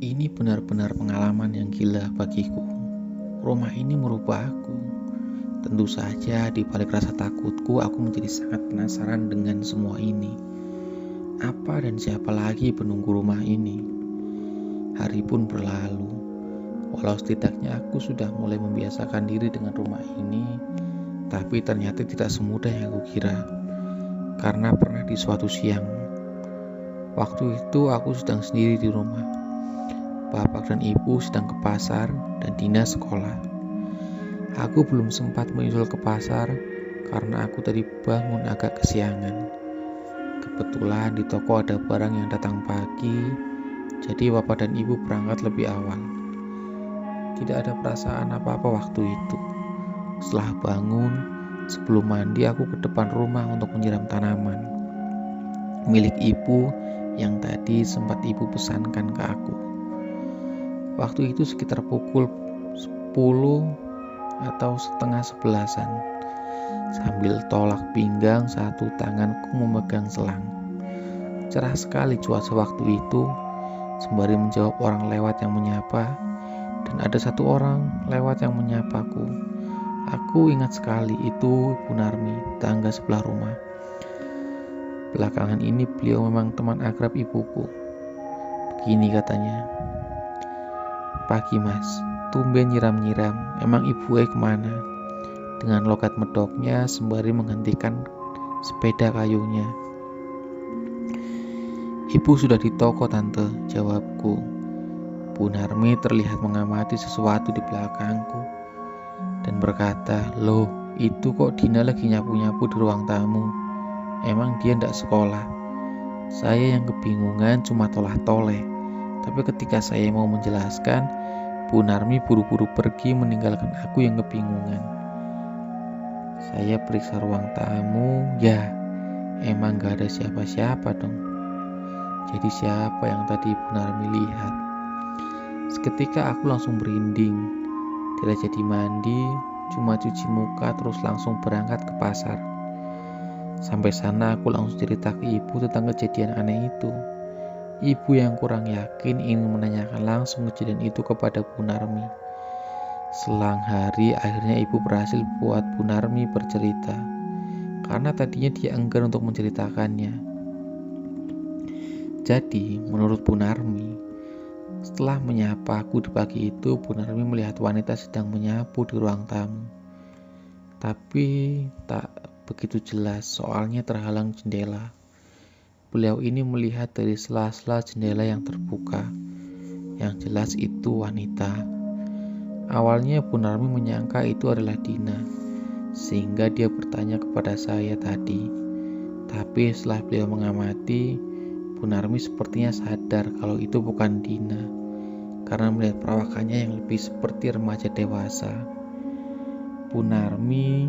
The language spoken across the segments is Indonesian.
Ini benar-benar pengalaman yang gila bagiku. Rumah ini merubah aku. Tentu saja di balik rasa takutku, aku menjadi sangat penasaran dengan semua ini. Apa dan siapa lagi penunggu rumah ini? Hari pun berlalu. Walau setidaknya aku sudah mulai membiasakan diri dengan rumah ini, tapi ternyata tidak semudah yang aku kira. Karena pernah di suatu siang, waktu itu aku sedang sendiri di rumah. Bapak dan ibu sedang ke pasar dan Dina sekolah. Aku belum sempat menyusul ke pasar karena aku tadi bangun agak kesiangan. Kebetulan di toko ada barang yang datang pagi, jadi bapak dan ibu berangkat lebih awal. Tidak ada perasaan apa-apa waktu itu. Setelah bangun, sebelum mandi aku ke depan rumah untuk menyiram tanaman milik ibu yang tadi sempat ibu pesankan ke aku. Waktu itu sekitar pukul 10 atau setengah 11-an. Sambil tolak pinggang, satu tanganku memegang selang. Cerah sekali cuaca waktu itu, sembari menjawab orang lewat yang menyapa, dan ada satu orang lewat yang menyapaku. Aku ingat sekali itu Bu Narmi, tangga sebelah rumah. Belakangan ini beliau memang teman akrab ibuku. Begini katanya, "Pagi mas, tumben nyiram-nyiram, emang ibu kemana?" Dengan logat medoknya sembari menghentikan sepeda kayunya. "Ibu sudah di toko tante," jawabku. Bu Narmi terlihat mengamati sesuatu di belakangku dan berkata, "Loh, itu kok Dina lagi nyapu-nyapu di ruang tamu? Emang dia ndak sekolah?" Saya yang kebingungan cuma tolah-toleh. Tapi ketika saya mau menjelaskan, Bu Narmi buru-buru pergi meninggalkan aku yang kebingungan. Saya periksa ruang tamu, ya emang gak ada siapa-siapa dong. Jadi siapa yang tadi Bu Narmi lihat? Seketika aku langsung merinding. Tidak jadi mandi, cuma cuci muka terus langsung berangkat ke pasar. Sampai sana aku langsung cerita ke ibu tentang kejadian aneh itu. Ibu yang kurang yakin ingin menanyakan langsung kejadian itu kepada Bu Narmi. Selang hari akhirnya ibu berhasil buat Bu Narmi bercerita, karena tadinya dia enggan untuk menceritakannya. Jadi menurut Bu Narmi, setelah menyapa aku di pagi itu, Bu Narmi melihat wanita sedang menyapu di ruang tamu. Tapi tak begitu jelas soalnya terhalang jendela. Beliau ini melihat dari sela-sela jendela yang terbuka. Yang jelas itu wanita. Awalnya Bu Narmi menyangka itu adalah Dina, sehingga dia bertanya kepada saya tadi. Tapi setelah beliau mengamati, Bu Narmi sepertinya sadar kalau itu bukan Dina, karena melihat perawakannya yang lebih seperti remaja dewasa. Bu Narmi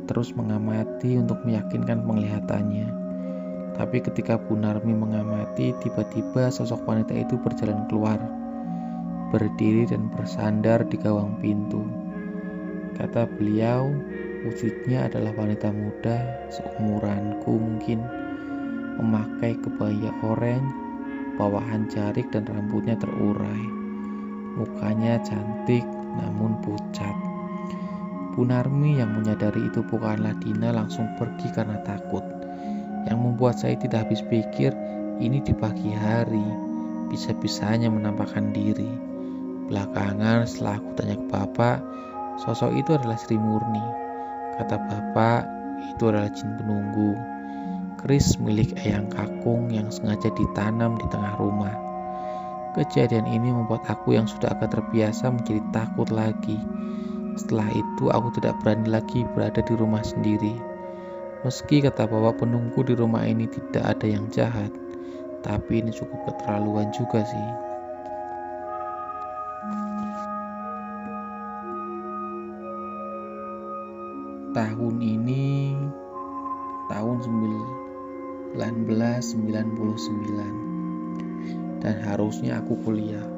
terus mengamati untuk meyakinkan penglihatannya. Tapi ketika Bu Narmi mengamati, tiba-tiba sosok wanita itu berjalan keluar, berdiri dan bersandar di gawang pintu. Kata beliau, wujudnya adalah wanita muda, seumuranku mungkin, memakai kebaya oranye, bawahan jarik dan rambutnya terurai. Mukanya cantik namun pucat. Bu Narmi yang menyadari itu bukanlah Dina langsung pergi karena takut. Yang membuat saya tidak habis pikir, ini di pagi hari, bisa-bisanya menampakkan diri. Belakangan setelah aku tanya ke bapak, sosok itu adalah Sri Murni. Kata bapak, itu adalah jin penunggu, keris milik Eyang Kakung yang sengaja ditanam di tengah rumah. Kejadian ini membuat aku yang sudah agak terbiasa menjadi takut lagi. Setelah itu aku tidak berani lagi berada di rumah sendiri. Meski kata bapak penunggu di rumah ini tidak ada yang jahat, tapi ini cukup keterlaluan juga sih. Tahun ini tahun 1999 dan harusnya aku kuliah.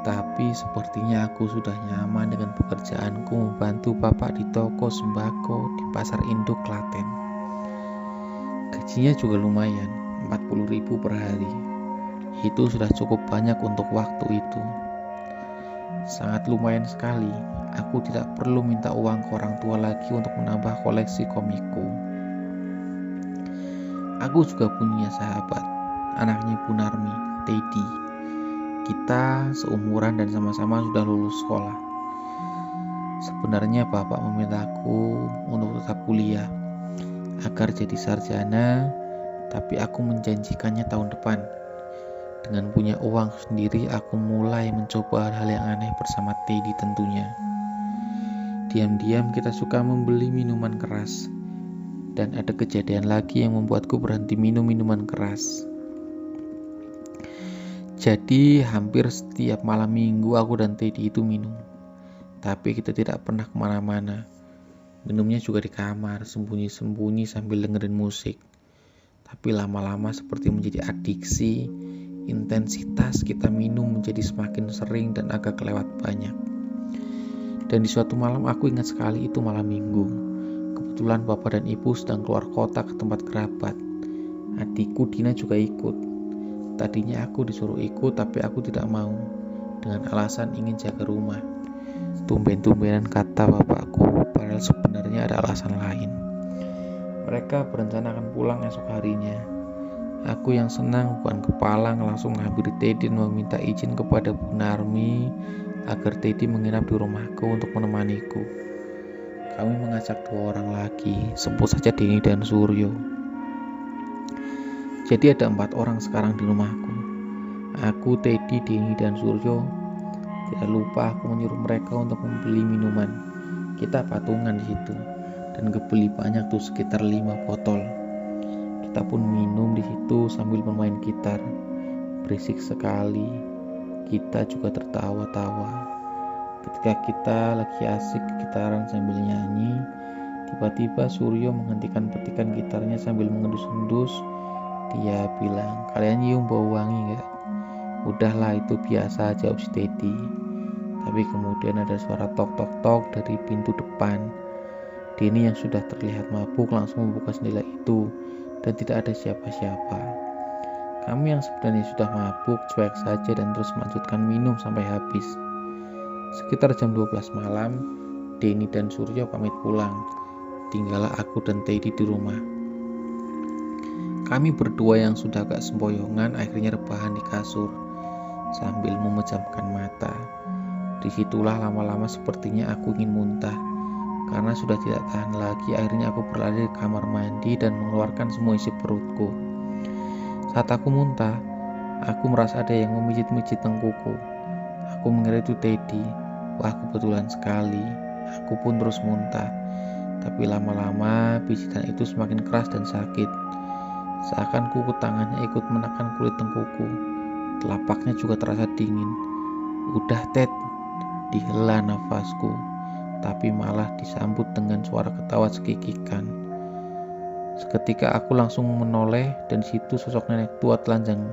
Tapi sepertinya aku sudah nyaman dengan pekerjaanku membantu bapak di toko sembako di Pasar Induk Klaten. Gajinya juga lumayan, 40.000 per hari. Itu sudah cukup banyak untuk waktu itu. Sangat lumayan sekali. Aku tidak perlu minta uang ke orang tua lagi untuk menambah koleksi komikku. Aku juga punya sahabat, anaknya Bu Narmi, Teddy. Kita seumuran dan sama-sama sudah lulus sekolah. Sebenarnya bapak memintaku untuk tetap kuliah agar jadi sarjana, tapi aku menjanjikannya tahun depan. Dengan punya uang sendiri, aku mulai mencoba hal-hal yang aneh bersama Teddy tentunya. Diam-diam kita suka membeli minuman keras. Dan ada kejadian lagi yang membuatku berhenti minum minuman keras. Jadi hampir setiap malam minggu aku dan Teddy itu minum. Tapi kita tidak pernah kemana-mana. Minumnya juga di kamar, sembunyi-sembunyi sambil dengerin musik. Tapi lama-lama seperti menjadi adiksi. Intensitas kita minum menjadi semakin sering dan agak kelewat banyak. Dan di suatu malam aku ingat sekali itu malam minggu. Kebetulan bapak dan ibu sedang keluar kota ke tempat kerabat. Adikku Dina juga ikut. Tadinya aku disuruh ikut tapi aku tidak mau. Dengan alasan ingin jaga rumah. Tumben-tumbenan kata bapakku, padahal sebenarnya ada alasan lain. Mereka berencana akan pulang esok harinya. Aku yang senang bukan kepalang langsung menghampiri Teddy dan meminta izin kepada Bu Narmi agar Teddy menginap di rumahku untuk menemaniku. Kami mengajak 2 orang lagi, sebut saja Denny dan Suryo. Jadi ada 4 orang sekarang di rumahku. Aku, Teddy, Denny, dan Suryo. Tidak lupa aku menyuruh mereka untuk membeli minuman. Kita patungan di situ dan kebeli banyak tuh, sekitar 5 botol. Kita pun minum di situ sambil bermain gitar. Berisik sekali. Kita juga tertawa-tawa. Ketika kita lagi asik gitaran sambil nyanyi, tiba-tiba Suryo menghentikan petikan gitarnya sambil mengendus-endus. Dia bilang, "Kalian nyium bau wangi gak?" "Udahlah, itu biasa," jawab si Teddy. Tapi kemudian ada suara tok-tok-tok dari pintu depan. Denny yang sudah terlihat mabuk langsung membuka jendela itu dan tidak ada siapa-siapa. Kami yang sebenarnya sudah mabuk cuek saja dan terus melanjutkan minum sampai habis. Sekitar jam 12 malam, Denny dan Suryo pamit pulang. Tinggallah aku dan Teddy di rumah. Kami berdua yang sudah agak sempoyongan akhirnya rebahan di kasur sambil memejamkan mata. Disitulah lama-lama sepertinya aku ingin muntah. Karena sudah tidak tahan lagi, akhirnya aku berlari ke kamar mandi dan mengeluarkan semua isi perutku. Saat aku muntah, aku merasa ada yang memijit-mijit tengkuku. Aku mengira itu Teddy. Wah, kebetulan sekali. Aku pun terus muntah. Tapi lama-lama pijitan itu semakin keras dan sakit. Seakan kuku tangannya ikut menekan kulit tengkuku. Telapaknya juga terasa dingin. "Udah, Ted," dihela nafasku. Tapi malah disambut dengan suara ketawa cekikikan. Seketika aku langsung menoleh dan di situ sosok nenek tua telanjang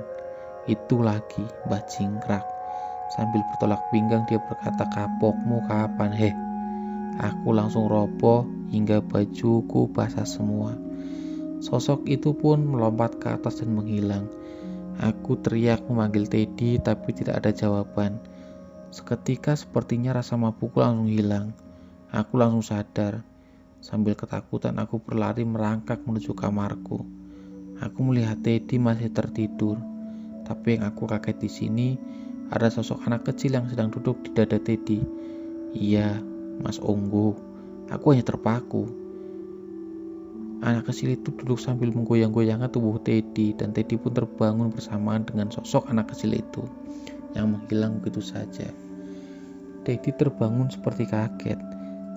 itu lagi, Mbah Jingkrak. Sambil bertolak pinggang dia berkata, "Kapokmu kapan, heh?" Aku langsung roboh hingga bajuku basah semua. Sosok itu pun melompat ke atas dan menghilang. Aku teriak memanggil Teddy tapi tidak ada jawaban. Seketika sepertinya rasa mabukku langsung hilang. Aku langsung sadar. Sambil ketakutan aku berlari merangkak menuju kamarku. Aku melihat Teddy masih tertidur. Tapi yang aku kaget di sini ada sosok anak kecil yang sedang duduk di dada Teddy. Iya, Mas Onggo. Aku hanya terpaku. Anak kecil itu duduk sambil menggoyang-goyangkan tubuh Teddy dan Teddy pun terbangun bersamaan dengan sosok anak kecil itu yang menghilang begitu saja. Teddy terbangun seperti kaget.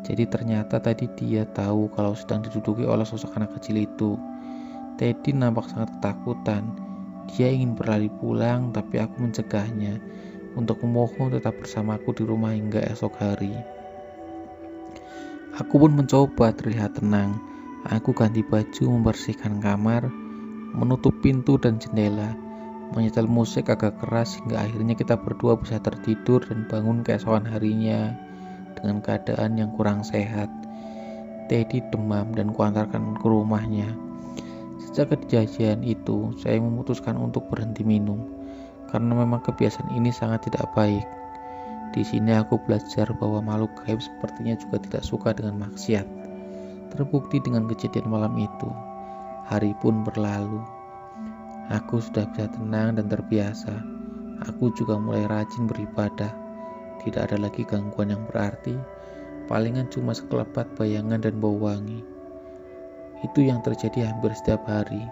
Jadi ternyata tadi dia tahu kalau sedang diduduki oleh sosok anak kecil itu. Teddy nampak sangat ketakutan. Dia ingin berlari pulang tapi aku mencegahnya untuk memohon tetap bersamaku di rumah hingga esok hari. Aku pun mencoba terlihat tenang. Aku ganti baju, membersihkan kamar, menutup pintu dan jendela, menyetel musik agak keras hingga akhirnya kita berdua bisa tertidur dan bangun keesokan harinya dengan keadaan yang kurang sehat. Teddy demam dan kuantarkan ke rumahnya. Sejak kejadian itu, saya memutuskan untuk berhenti minum karena memang kebiasaan ini sangat tidak baik. Di sini aku belajar bahwa makhluk gaib sepertinya juga tidak suka dengan maksiat. Terbukti dengan kejadian malam itu. Hari pun berlalu. Aku sudah bisa tenang dan terbiasa. Aku juga mulai rajin beribadah. Tidak ada lagi gangguan yang berarti. Palingan cuma sekelebat bayangan dan bau wangi. Itu yang terjadi hampir setiap hari.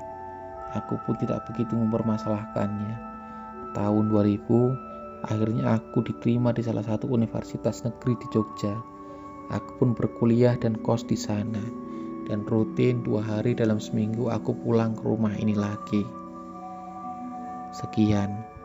Aku pun tidak begitu mempermasalahkannya. Tahun 2000, akhirnya aku diterima di salah satu universitas negeri di Jogja. Aku pun berkuliah dan kos di sana. Dan rutin 2 hari dalam seminggu aku pulang ke rumah ini lagi. Sekian.